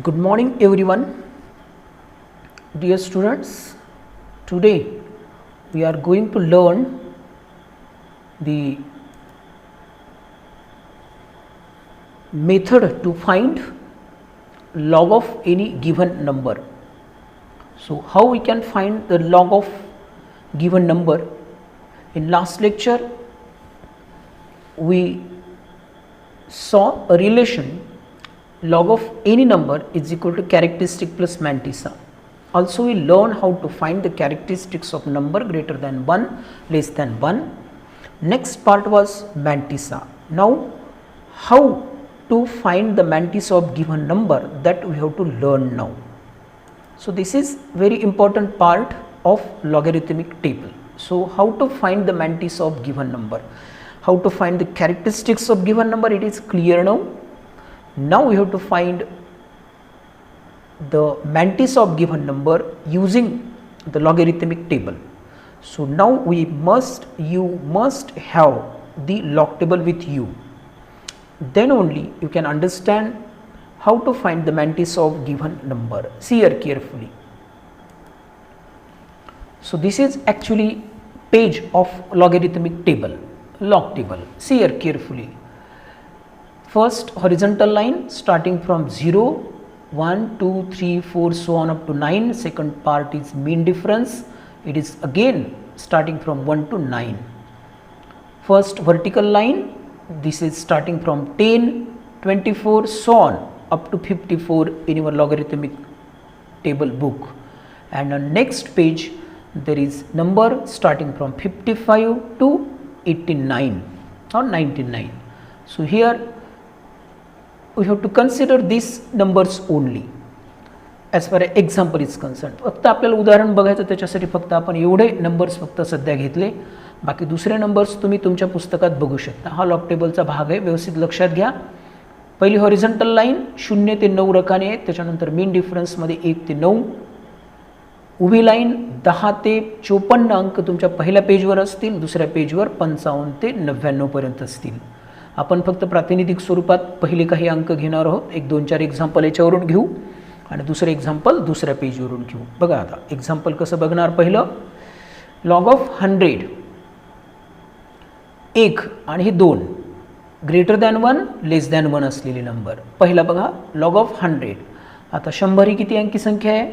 Good morning everyone, dear students. Today we are going to learn the method to find log of any given number. So how we can find the log of given number? In last lecture we saw a relation log of any number is equal to characteristic plus mantissa. Also we learn how to find the characteristics of number greater than 1, less than 1. Next part was mantissa. Now how to find the mantissa of given number, that we have to learn now. So this is very important part of logarithmic table. So how to find the mantissa of given number, how to find the characteristics of given number, it is clear now. Now we have to find the mantissa of given number using the logarithmic table. So now you must have the log table with you. Then only you can understand how to find the mantissa of given number. See here carefully. So this is actually page of logarithmic table, log table. See here carefully. First horizontal line starting from 0, 1, 2, 3, 4, so on up to 9. Second part is mean difference. It is again starting from 1 to 9. First vertical line, this is starting from 10, 24, so on up to 54 in your logarithmic table book. And on next page there is number starting from 55 to 89 or 99. So here we have to consider these numbers only as far as example is concerned. फक्त आपल्याला उदाहरण बघायचं, त्याच्यासाठी फक्त आपण एवढे numbers फक्त सध्या घेतले. बाकी दुसरे नंबर्स तुम्ही तुमच्या पुस्तकात बघू शकता. हा लॉग टेबलचा भाग आहे, व्यवस्थित लक्षात घ्या. पहिली हॉरिझॉन्टल लाईन 0 ते 9 रकाने आहे, त्याच्यानंतर मीन डिफरन्समध्ये 1 ते 9. उभी लाईन 10 ते 54 अंक तुमच्या पहिल्या पेजवर असतील, दुसऱ्या पेजवर 55 ते 99 पर्यंत असतील. आपण फक्त प्रातिनिधिक स्वरूपात पहिले काही अंक घेणार आहोत. 1-2-4 एक्झाम्पल याच्यावरून घेऊ आणि दुसरे एक्झाम्पल दुसऱ्या पेजवरून घेऊ. बघा आता एक्झाम्पल कसं बघणार. पहिलं लॉग ऑफ 100, 1 आणि हे 2 ग्रेटर दॅन 1 लेस दॅन 1 असलेले नंबर. पहिला बघा लॉग ऑफ 100. आता 100 ही किती अंकी संख्या आहे?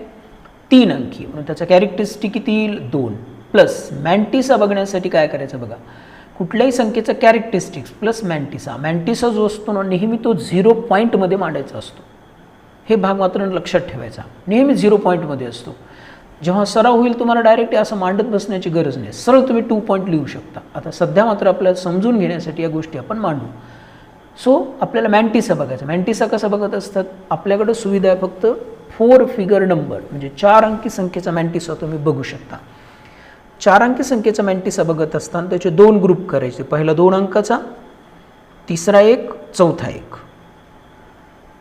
3 अंकी, म्हणून त्याचा कॅरेक्टरिस्टिक किती येईल? 2. प्लस मॅन्टिसा बघण्यासाठी काय करायचं बघा, कुठल्याही संख्येचा कॅरेक्टरिस्टिक्स प्लस मॅन्टिसा. मॅन्टिसा जो असतो ना नेहमी तो 0 पॉईंटमध्ये मांडायचा असतो. हे भाग मात्र लक्षात ठेवायचा, नेहमी 0 पॉईंटमध्ये असतो. जेव्हा सराव होईल तुम्हाला डायरेक्ट असं मांडत बसण्याची गरज नाही, सरळ तुम्ही 2 पॉईंट लिहू शकता. आता सध्या मात्र आपल्याला समजून घेण्यासाठी या गोष्टी आपण मांडू. सो आपल्याला मॅन्टिसा बघायचा. मॅन्टिसा कसं बघत असतात, आपल्याकडे सुविधा आहे फक्त 4 फिगर नंबर, म्हणजे 4 अंकी संख्येचा मॅन्टिसा तुम्ही बघू शकता. 4 अंकी संख्येचा मॅन्टिसा बघत असताना त्याचे 2 ग्रुप करायचे. पहिला 2 अंकाचा, तिसरा 1, चौथा 1.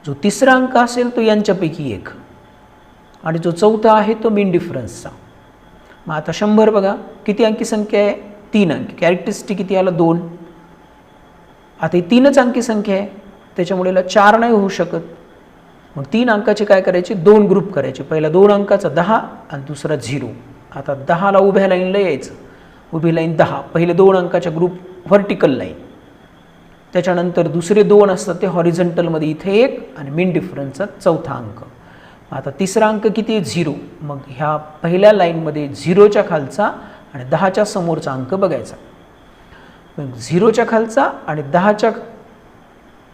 जो तिसरा अंक असेल तो यांच्यापैकी 1 आणि जो चौथा आहे तो मीन डिफरन्सचा. मग आता 100 बघा किती अंकी संख्या आहे? 3 अंकी. कॅरेक्टरिस्टिक किती आला? 2. आता ही 3च अंकी संख्या आहे, त्याच्यामुळे याला 4 नाही होऊ शकत. मग 3 अंकाचे काय करायचे? 2 ग्रुप करायचे. पहिला 2 अंकाचा 10 आणि दुसरा 0. आता 10ला उभ्या लाईनला यायचं, उभी लाईन 10, पहिले 2 अंकाच्या ग्रुप व्हर्टिकल लाईन, त्याच्यानंतर दुसरे 2 असतात ते हॉरिझॉन्टलमध्ये, इथे 1 आणि मीन डिफरन्सचा चौथा अंक. आता तिसरा अंक किती आहे? 0. मग ह्या पहिल्या लाईनमध्ये 0च्या खालचा आणि 10च्या समोरचा अंक बघायचा. मग 0च्या खालचा आणि 10च्या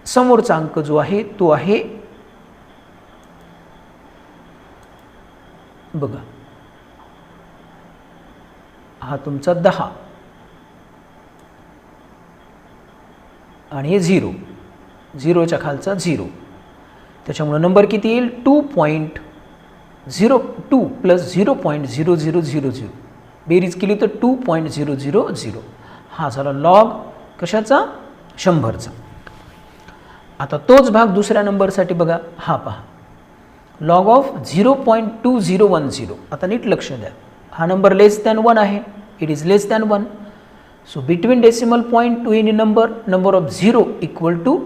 समोरचा अंक जो आहे तो आहे बघा, हा तुमचा 10 आणि हे 0, 0च्या खालचा 0. त्याच्यामुळे नंबर किती येईल? 2.02 प्लस 0.0000. बेरीज केली तर 2.000. हा झाला लॉग कशाचा? 100चा. आता तोच भाग दुसऱ्या नंबरसाठी बघा. हा पहा लॉग ऑफ 0.2010. आता नीट लक्ष द्या, हा नंबर लेस दॅन 1 आहे, it is less than 1. So between decimal point two any number of 0 equal to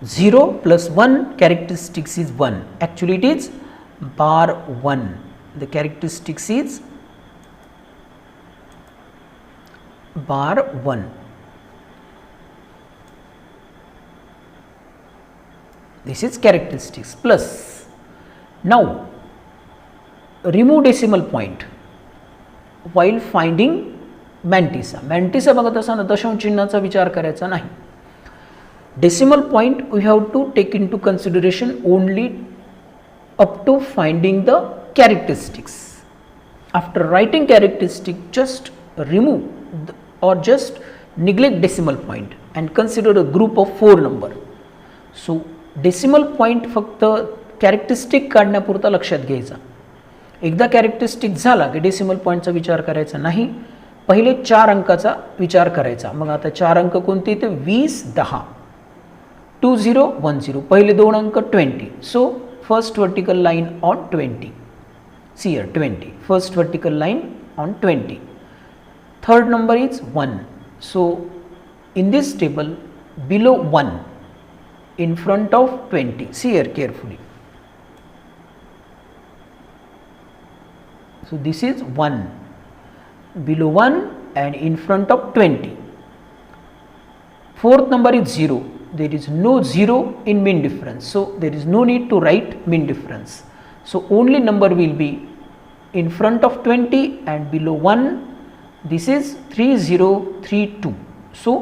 0 plus 1 characteristics is 1. Actually it is bar 1. The characteristics is bar 1. This is characteristics plus. Now remove decimal point while finding mantissa. Mantissa बघत असताना दशांश चिन्हाचा विचार करायचा नाही. Decimal point we have to take into consideration only up to finding the characteristics. After writing characteristic, just remove or just neglect decimal point and consider a group of 4 number. So decimal point फक्त characteristic काढण्यापुरता लक्षात घ्यायचा. एकदा characteristic झाला की decimal पॉईंटचा विचार करायचा नाही, पहिले 4 अंकाचा विचार करायचा. मग आता 4 अंक कोणते ते 20 10 2010. पहिले 2 अंक 20. So first vertical line on 20. See here 20. First vertical line on 20. Third number is 1. So in this table below 1 in front of 20. See here carefully. So this is 1 below 1 and in front of 20. Fourth number is 0. There is no 0 in mean difference, so there is no need to write mean difference. So only number will be in front of 20 and below 1. This is 3032. So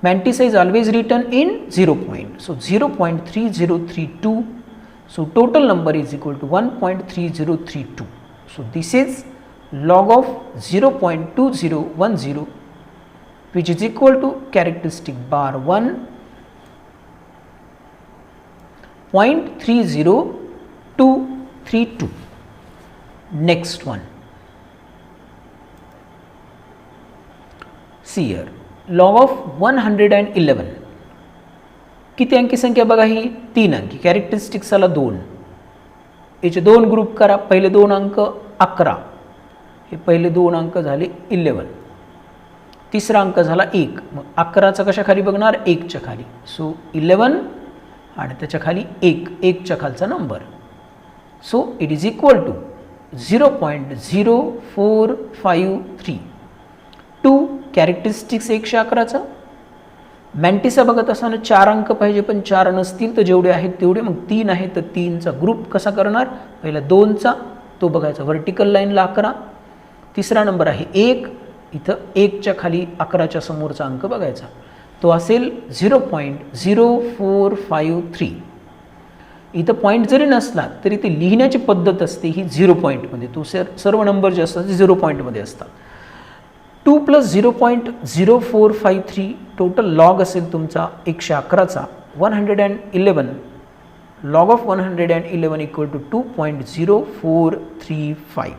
mantissa is always written in 0 point. So 0.3032. So total number is equal to 1.3032. So this is log of 0.2010, which is equal to characteristic bar 1 0.30232. Next one. See here. Log of 111. किती अंकी संख्या बघा ही 3 अंकी. Characteristics आला 2. याचे 2 group करा. पहिले 2 अंक 11, हे पहिले 2 अंक झाले 11. तिसरा अंक झाला 1. मग 11चा कशा खाली बघणार? 1 च्या खाली. सो 11 आणि त्याच्या खाली 1 च्या खालचा number. So it is equal to 0.0453. 2 characteristics 111चा. मॅन्टिसा बघत असताना 4 अंक पाहिजे, पण 4 नसतील तर जेवढे आहेत तेवढे. मग 3 आहे तर 3चा ग्रुप कसा करणार? पहिला 2चा तो बघायचा व्हर्टिकल लाईनला 11. तिसरा नंबर आहे 1. इथं 1च्या खाली 11च्या समोरचा अंक बघायचा, तो असेल 0.0453. इथं पॉईंट जरी नसला तरी ते लिहिण्याची पद्धत असते ही 0 पॉईंटमध्ये. तो सर्व नंबर जे असतात ते 0 पॉईंटमध्ये असतात. 2 + 0.0453 टोटल लॉग असेल तुमचा 111चा. 111 log of 111 equal to 2.0435.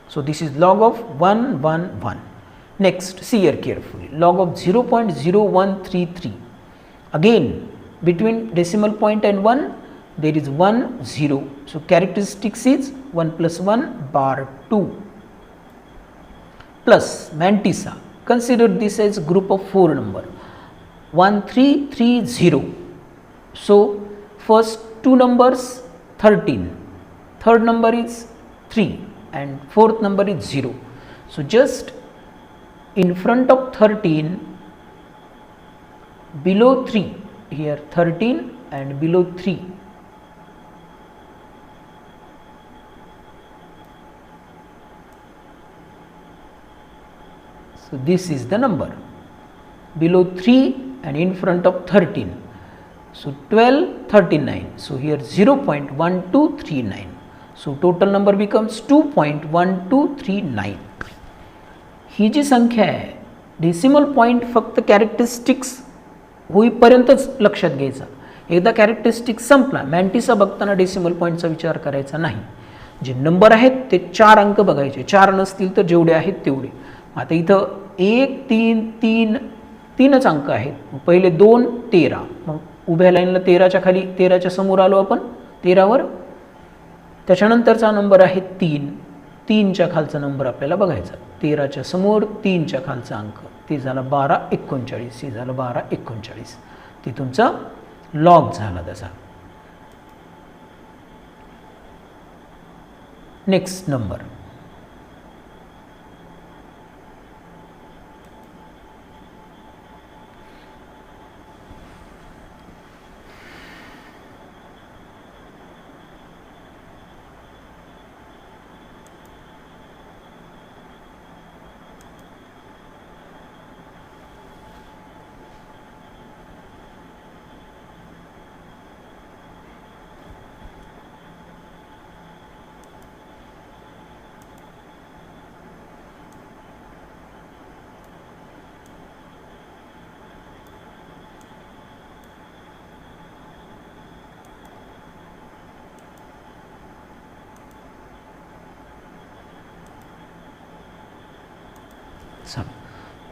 So this is log of 111. Next, see here carefully. Log of 0.0133. Again, between decimal point and 1 there is 1 0. So characteristics is 1 + 1 bar 2. Plus mantissa. Consider this as group of 4 number. 1330. So first 2 numbers 13. Third number is 3 and fourth number is 0. So just in front of 13, below 3, here 13 and below 3. So this is the number below 3 and in front of 13. So 1239. So here 0.1239. So total number becomes 2.1239. ही जी संख्या आहे decimal point फक्त characteristics होईपर्यंतच लक्षात घ्यायचा. एकदा characteristics संपला, मॅन्टिसा बघताना decimal पॉईंटचा विचार करायचा नाही. जे नंबर आहेत ते 4 अंक बघायचे, 4 नसतील तर जेवढे आहेत तेवढे. आता इथं 1 3 3 3च अंक आहेत. पहिले 2 13. मग उभ्या लाईनला 13च्या खाली 13च्या समोर आलो आपण 13वर. त्याच्यानंतरचा नंबर आहे 3. 3च्या खालचा नंबर आपल्याला बघायचा. 13च्या समोर 3च्या खालचा अंक ते झाला 12 39. हे झालं 12 39. ते तुमचा लॉग झाला त्याचा. नेक्स्ट नंबर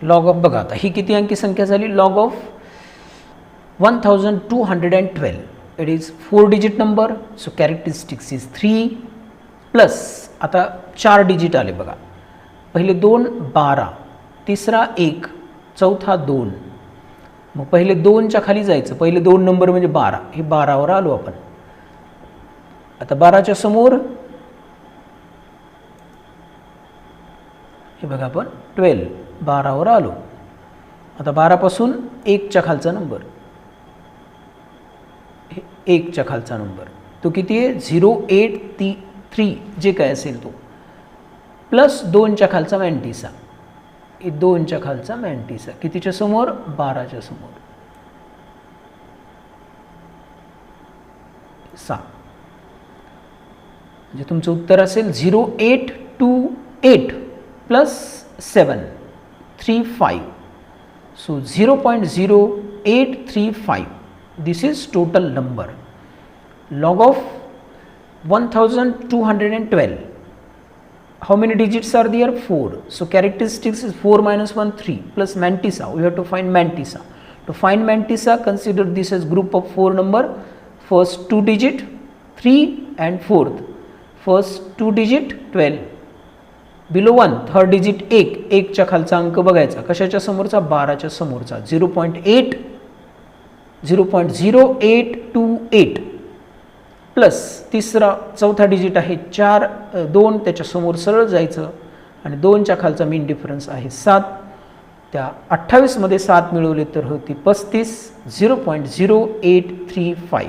लॉग ऑफ बघा आता ही किती अंकी संख्या झाली. Log of 1212. It is 4 digit number. So characteristics is 3 plus आता 4 डिजिट आले बघा. पहिले 2 12, तिसरा 1, चौथा 2. मग पहिले 2च्या खाली जायचं. पहिले 2 नंबर म्हणजे 12. हे 12वर आलो आपण. आता 12च्या समोर हे बघा आपण 12, 12वर आलो. आता 12पासून 1च्या खालचा नंबर, 1च्या खालचा नंबर तो किती आहे 083 जे काय असेल तो, प्लस 2च्या खालचा मॅन्टिसा, 2च्या खालचा मॅन्टिसा कितीच्या समोर 12च्या समोर 6. म्हणजे तुमचं उत्तर असेल 0828 plus 7 35. So 0.0835. This is total number. Log of 1212. How many digits are there? 4. So characteristics is 4 minus 1 3 plus mantissa. We have to find mantissa. To find mantissa, consider this as group of 4 number. First 2 digit 3 and fourth. First 2 digit 12. Below 1 third digit 1, 1च्या खालचा अंक बघायचा. कशाच्या समोरचा 12च्या समोरचा 0.0828 plus तिसरा चौथा digit आहे 4 2 त्याच्या समोर सरळ जायचं आणि 2च्या खालचा मीन डिफरन्स आहे 7. त्या 28 मध्ये 7 मिळवले तर होती 35. 0.0835.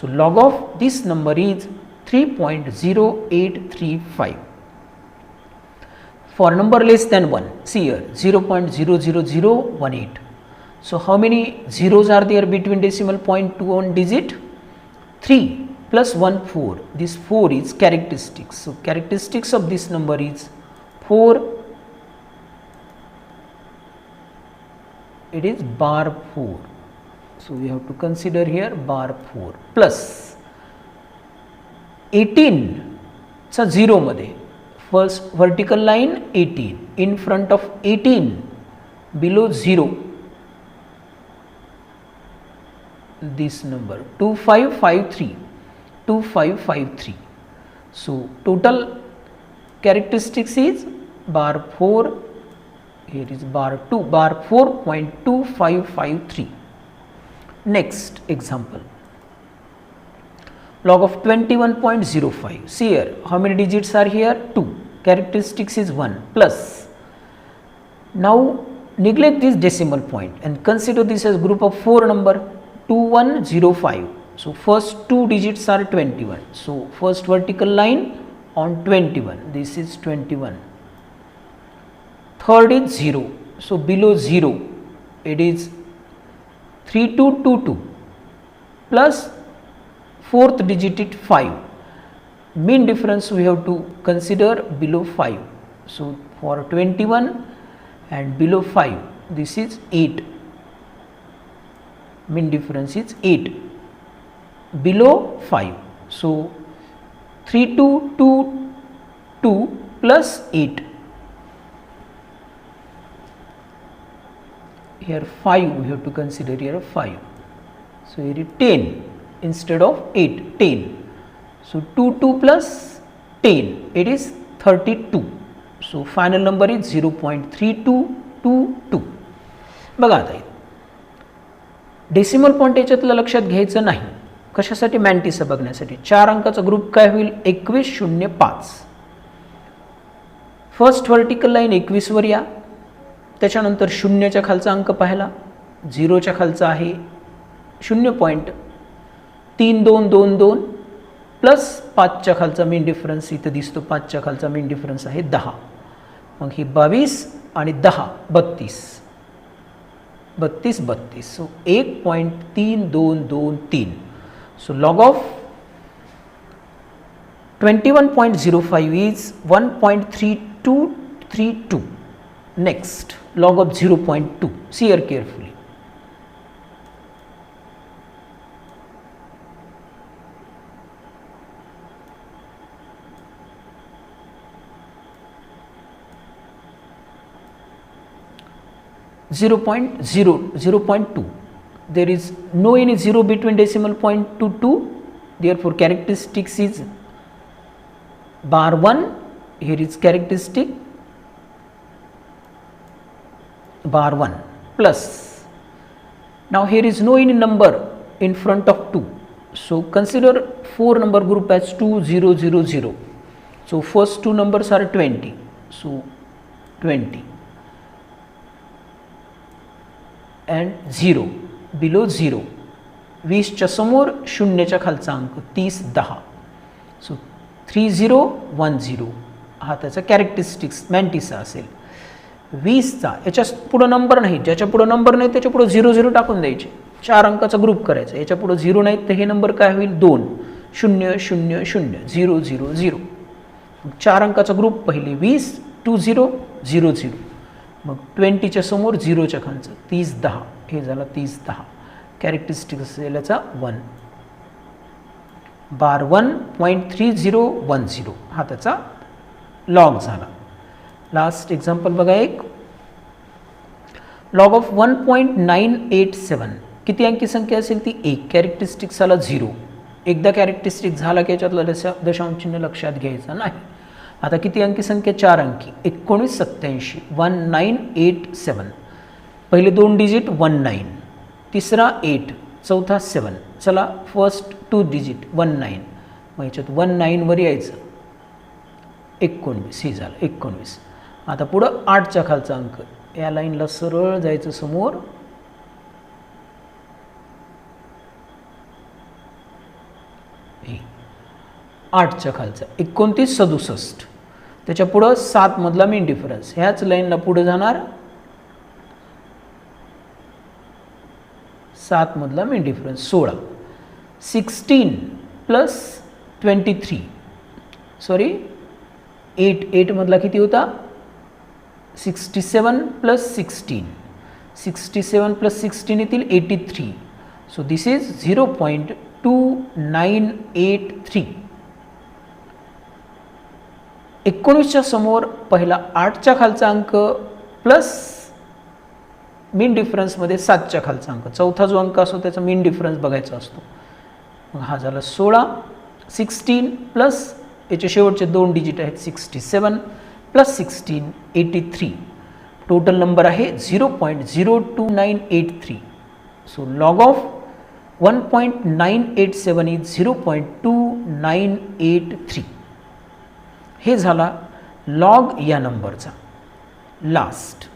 So log of this number is 3.0835. For number less than 1, see here 0.00018. So how many zeros are there between decimal point to one digit? 3 plus 1 4. This 4 is characteristics. So characteristics of this number is 4. It is bar 4. So we have to consider here bar 4 plus 18 चा 0 मध्ये. First vertical line 18, in front of 18 below 0 this number 2553. So total characteristics is bar 4, here is bar 2, bar 4.2553. Next example, log of 21.05. See here, how many digits are here? 2. Characteristics is 1 plus. Now neglect this decimal point and consider this as group of 4 number 2105. So first 2 digits are 21. So first vertical line on 21. This is 21. Third is 0. So below 0 it is 3222 plus fourth digit is 5. Mean difference we have to consider below 5. So for 21 and below 5 this is 8. Mean difference is 8 below 5. So 3222 plus 8. Here 5 we have to consider here 5. So here is 10 instead of 8, 10. So 2 plus 10, it is 32. So final number is 0.3222. बघा आता decimal point याच्यातलं लक्षात घ्यायचं नाही. कशासाठी? मॅन्टिसा बघण्यासाठी. 4 अंकाचा group काय होईल? 2105. First vertical line 21 वर या. त्याच्यानंतर 0च्या खालचा अंक पाहिला, 0च्या खालचा आहे 0.3222 प्लस 5च्या खालचा मीन डिफरन्स इथं दिसतो. 5च्या खालचा मीन डिफरन्स आहे 10. मग ही 22 आणि 10 32. 32. So 1.3223. So log of 21.05 is 1.3232. Next, log of 0.2. See here carefully. Zero point two. There is no any zero between decimal point to 2. Therefore, characteristics is bar 1. Here is characteristic bar 1 plus. Now here is no any number in front of 2. So consider 4 number group as 2 0 0 0. So first two numbers are 20. So 20 and 0 below 0. 20च्या समोर 0च्या खालचा अंक 30 10. So 3010 हा त्याचा characteristics मॅन्टिसा असेल. 20चा याच्या पुढं number नाही, ज्याच्या पुढं नंबर नाही त्याच्या पुढं 0 0 टाकून द्यायचे. 4 अंकाचा ग्रुप करायचा. याच्या पुढं 0 नाही तर हे नंबर काय होईल? 2 0 0 0 0 0 0. 4 अंकाचा ग्रुप पहिले 20 2 0 0 0. मग 20च्या समोर 0च्या खालचं 30 10. हे झालं 30 10. कॅरेक्टरिस्टिक असेल याचा 1 बार 1.3010 हा त्याचा लॉग झाला. लास्ट एक्झाम्पल बघा एक. Log of 1.987. किती अंकी संख्या असेल ती 1. कॅरेक्टरिस्टिक्स आला 0. एकदा कॅरेक्टरिस्टिक झाला की याच्यातलं दशांश चिन्ह लक्षात घ्यायचं नाही. आता किती अंकी संख्या? 4 अंकी 1987. 1987. पहिले 2 डिजिट 19, तिसरा 8, चौथा 7. चला फर्स्ट 2 डिजिट 19. मग याच्यात 19 वर यायचं. 19 हे झालं 19. आता पुढं 8च्या खालचा अंक. या लाईनला सरळ जायचं समोर. हे 8च्या खालचा 29 67. त्याच्या पुढं 7 मधला मीन डिफरन्स. ह्याच लाईनला पुढे जाणार 7 मधला मीन डिफरन्स 16. 16 प्लस 23 सॉरी 8 मधला किती होता? 67 प्लस 16. 67 प्लस 16 येतील 83. So this is 0.2983. 19च्या समोर पहिला 8च्या खालचा अंक प्लस मीन डिफरन्समध्ये 7च्या खालचा अंक. चौथा जो अंक असतो त्याचा मीन डिफरन्स बघायचा असतो. मग हा झाला 16. 16 प्लस याचे शेवटचे 2 डिजिट आहेत 67 प्लस 16 83. टोटल नंबर आहे 0.02983. So log of 1.987 is 0.2983. हे झाला लॉग या नंबरचा. लास्ट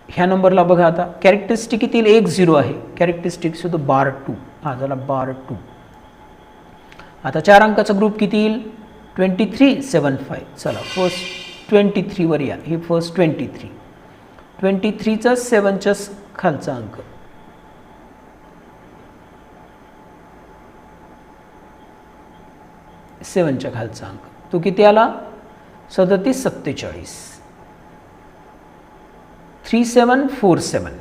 ह्या नंबरला बघा. आता कॅरेक्टरिस्टिक किती? 1 0 आहे. कॅरेक्टरिस्टिक सुद्धा बार 2. हा झाला बार 2. आता 4 अंकाचा ग्रुप किती येईल? 2375. चला फर्स्ट 23 वर या. हे फर्स्ट 23. 23चा 7च्या खालचा अंक. सेवनच्या खालचा अंक तो किती आला? 37 47. 3747.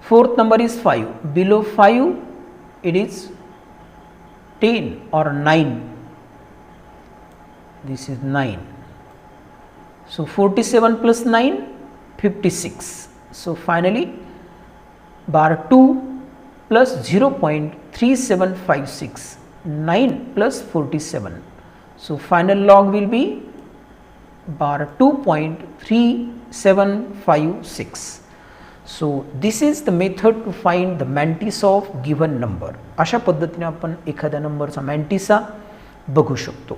Fourth number is 5. Below 5 it is 10 or 9. This is 9. So 47 plus 9 56. So finally bar 2 plus 0.3756. 9 plus 47. So final log will be bar 2.3756. So this is the method to find the mantissa of given number. अशा पद्धतीने आपण एखाद्या नंबरचा मॅन्टिसा बघू शकतो.